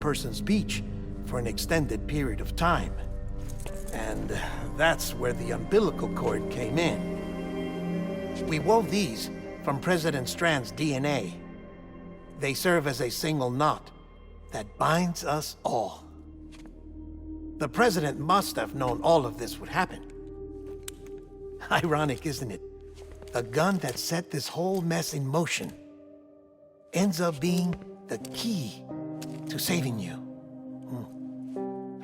person's speech for an extended period of time. And that's where the umbilical cord came in. We wove these from President Strand's DNA. They serve as a single knot that binds us all. The President must have known all of this would happen. Ironic, isn't it? The gun that set this whole mess in motion ends up being the key to saving you.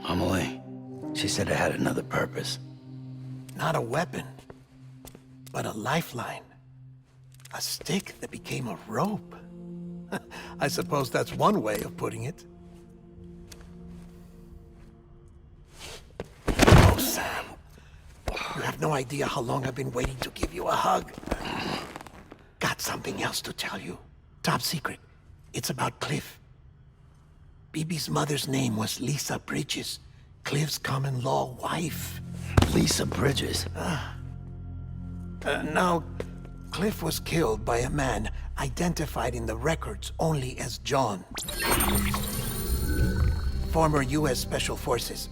Amelie, she said it had another purpose. Not a weapon, but a lifeline. A stick that became a rope. I suppose that's one way of putting it. Oh, Sam. You have no idea how long I've been waiting to give you a hug. Got something else to tell you. Top secret. It's about Cliff. BB's mother's name was Lisa Bridges, Cliff's common-law wife. Lisa Bridges? Now, Cliff was killed by a man identified in the records only as John. Former U.S. Special Forces.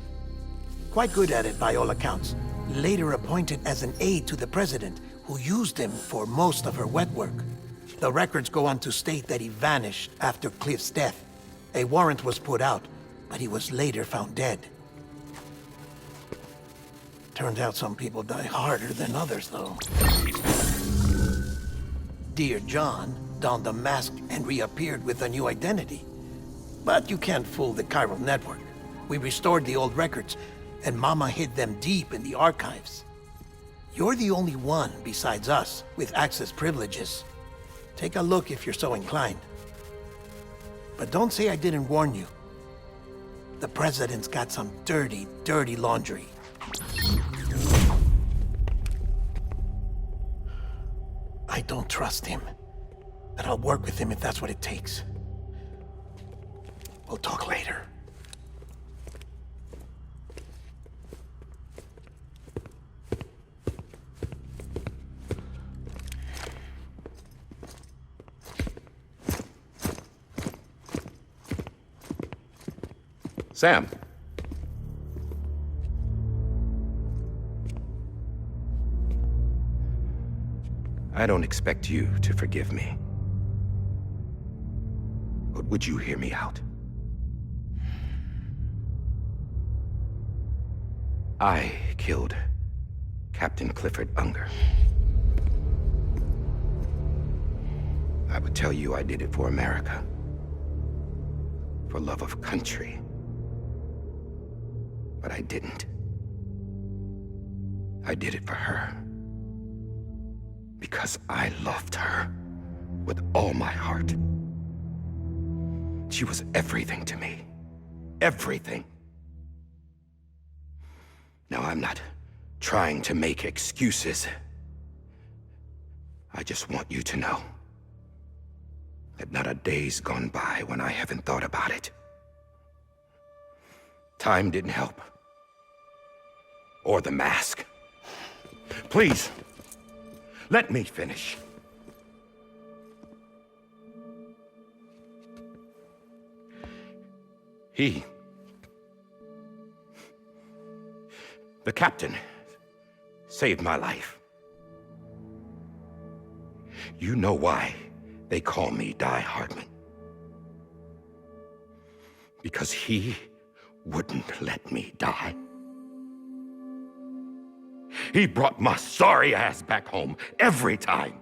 Quite good at it by all accounts. Later appointed as an aide to the president, who used him for most of her wet work. The records go on to state that he vanished after Cliff's death. A warrant was put out, but he was later found dead. Turns out some people die harder than others, though. Dear John donned a mask and reappeared with a new identity. But you can't fool the chiral network. We restored the old records, and Mama hid them deep in the archives. You're the only one besides us with access privileges. Take a look if you're so inclined. But don't say I didn't warn you. The president's got some dirty, dirty laundry. I don't trust him, but I'll work with him if that's what it takes. We'll talk later. Sam. I don't expect you to forgive me. But would you hear me out? I killed Captain Clifford Unger. I would tell you I did it for America. For love of country. But I didn't. I did it for her. Because I loved her with all my heart. She was everything to me. Everything. Now, I'm not trying to make excuses. I just want you to know that not a day's gone by when I haven't thought about it. Time didn't help. Or the mask. Please, let me finish. The captain, saved my life. You know why they call me Die Hardman. Because he wouldn't let me die. He brought my sorry ass back home every time.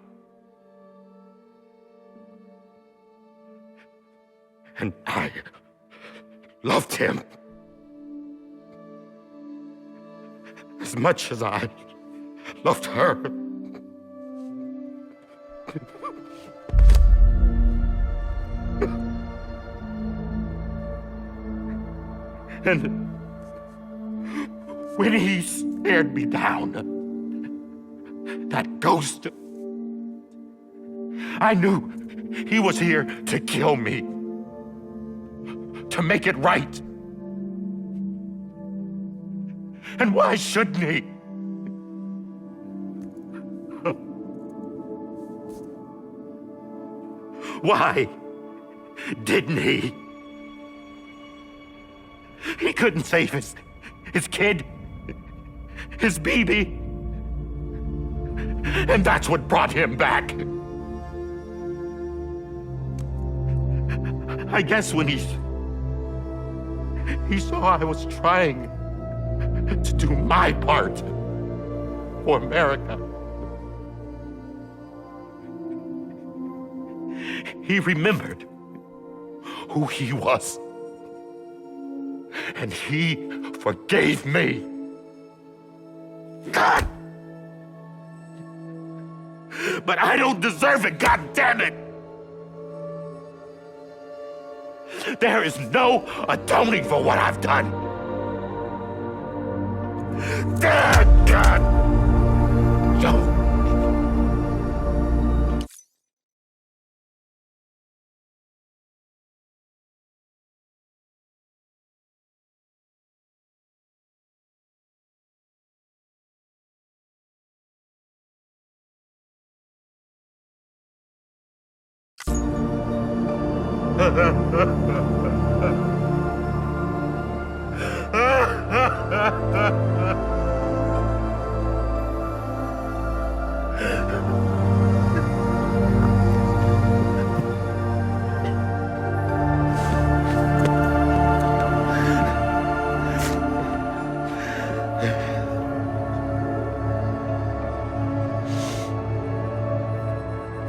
And I loved him as much as I loved her. And when he stared me down, that ghost, I knew he was here to kill me, to make it right. And why shouldn't he? Why didn't he? He couldn't save his kid, his baby. And that's what brought him back. I guess when he saw I was trying to do my part for America, he remembered who he was. And he forgave me. God! But I don't deserve it, God damn it! There is no atoning for what I've done. God! No.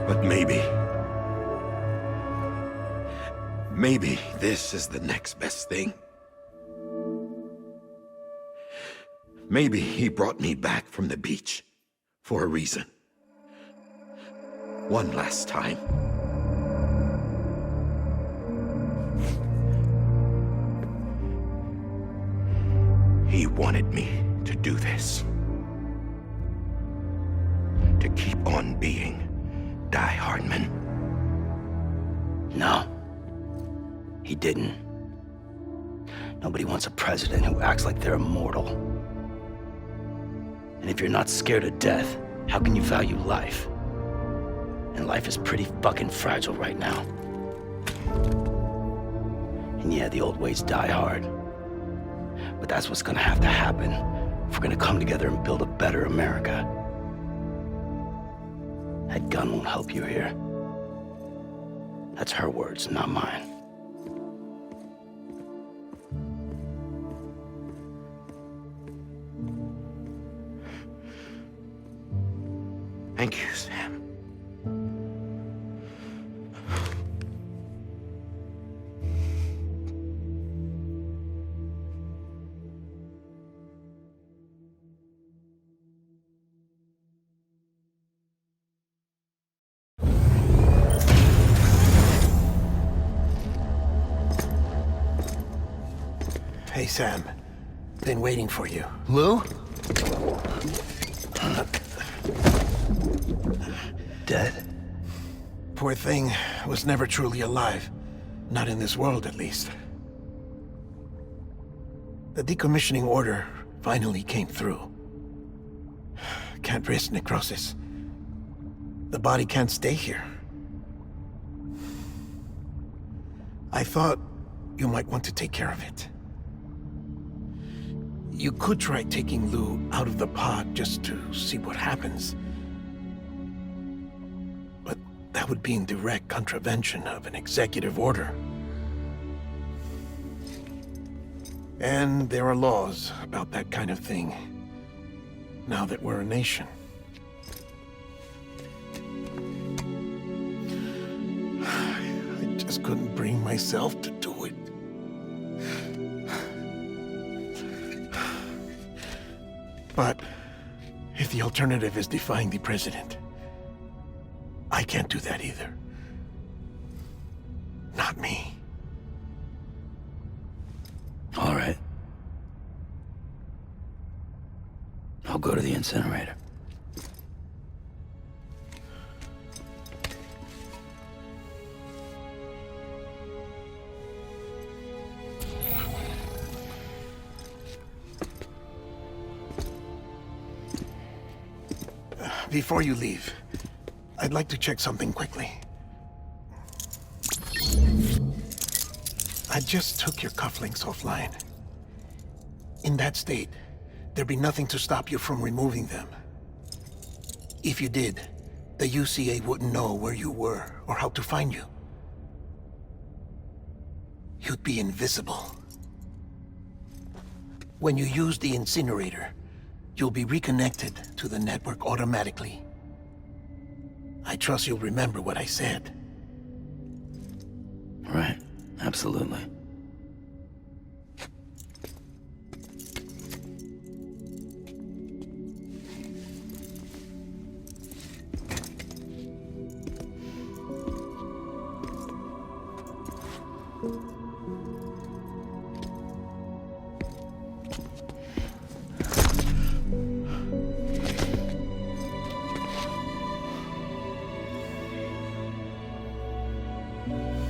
But maybe this is the next best thing. Maybe he brought me back from the beach for a reason. One last time. He wanted me to do this. To keep on being Die Hardman. No. He didn't. Nobody wants a president who acts like they're immortal. And if you're not scared of death, how can you value life? And life is pretty fucking fragile right now. And yeah, the old ways die hard. But that's what's gonna have to happen if we're gonna come together and build a better America. That gun won't help you here. That's her words, not mine. Thank you, Sam. Hey, Sam. Been waiting for you. Lou? Dead? Poor thing was never truly alive. Not in this world, at least. The decommissioning order finally came through. Can't risk necrosis. The body can't stay here. I thought you might want to take care of it. You could try taking Lou out of the pod just to see what happens. But that would be in direct contravention of an executive order. And there are laws about that kind of thing, now that we're a nation. I just couldn't bring myself to do it. But if the alternative is defying the president, I can't do that either. Not me. All right. I'll go to the incinerator. Before you leave, I'd like to check something quickly. I just took your cufflinks offline. In that state, there'd be nothing to stop you from removing them. If you did, the UCA wouldn't know where you were or how to find you. You'd be invisible. When you use the incinerator, you'll be reconnected to the network automatically. I trust you'll remember what I said. Right, absolutely.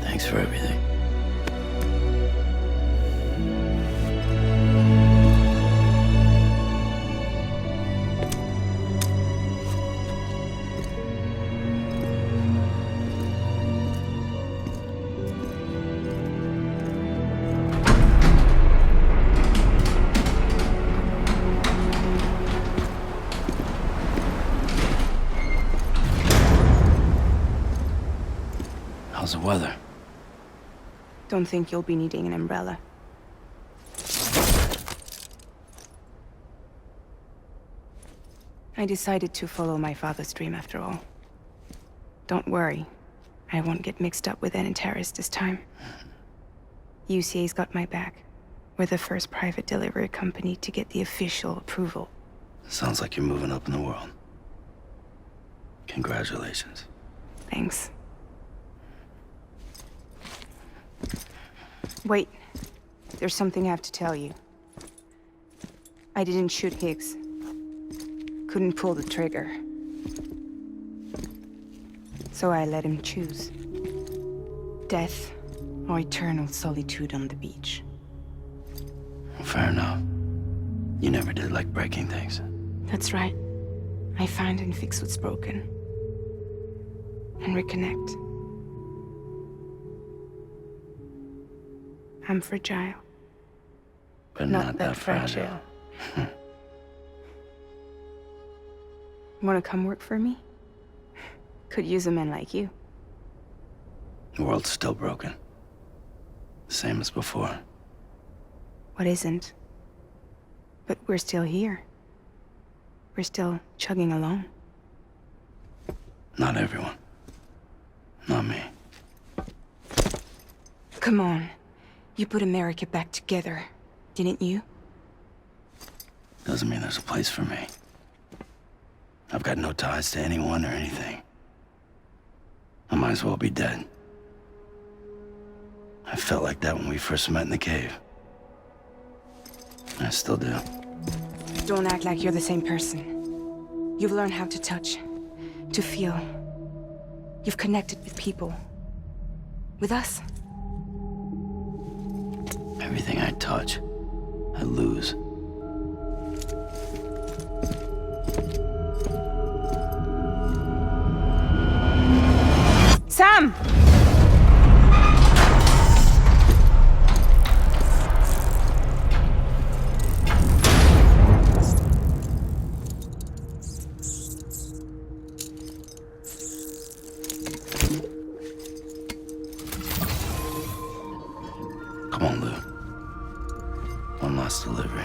Thanks for everything. How's the weather? Don't think you'll be needing an umbrella. I decided to follow my father's dream after all. Don't worry, I won't get mixed up with any terrorists this time. UCA's got my back. We're the first private delivery company to get the official approval. Sounds like you're moving up in the world. Congratulations. Thanks. Wait, there's something I have to tell you. I didn't shoot Higgs. Couldn't pull the trigger. So I let him choose. Death or eternal solitude on the beach. Fair enough. You never did like breaking things. That's right. I find and fix what's broken. And reconnect. I'm fragile. But not that fragile. Wanna come work for me? Could use a man like you. The world's still broken. Same as before. What isn't? But we're still here. We're still chugging along. Not everyone. Not me. Come on. You put America back together, didn't you? Doesn't mean there's a place for me. I've got no ties to anyone or anything. I might as well be dead. I felt like that when we first met in the cave. I still do. Don't act like you're the same person. You've learned how to touch, to feel. You've connected with people. With us. Everything I touch, I lose. Sam! Come on, Lou. One last delivery.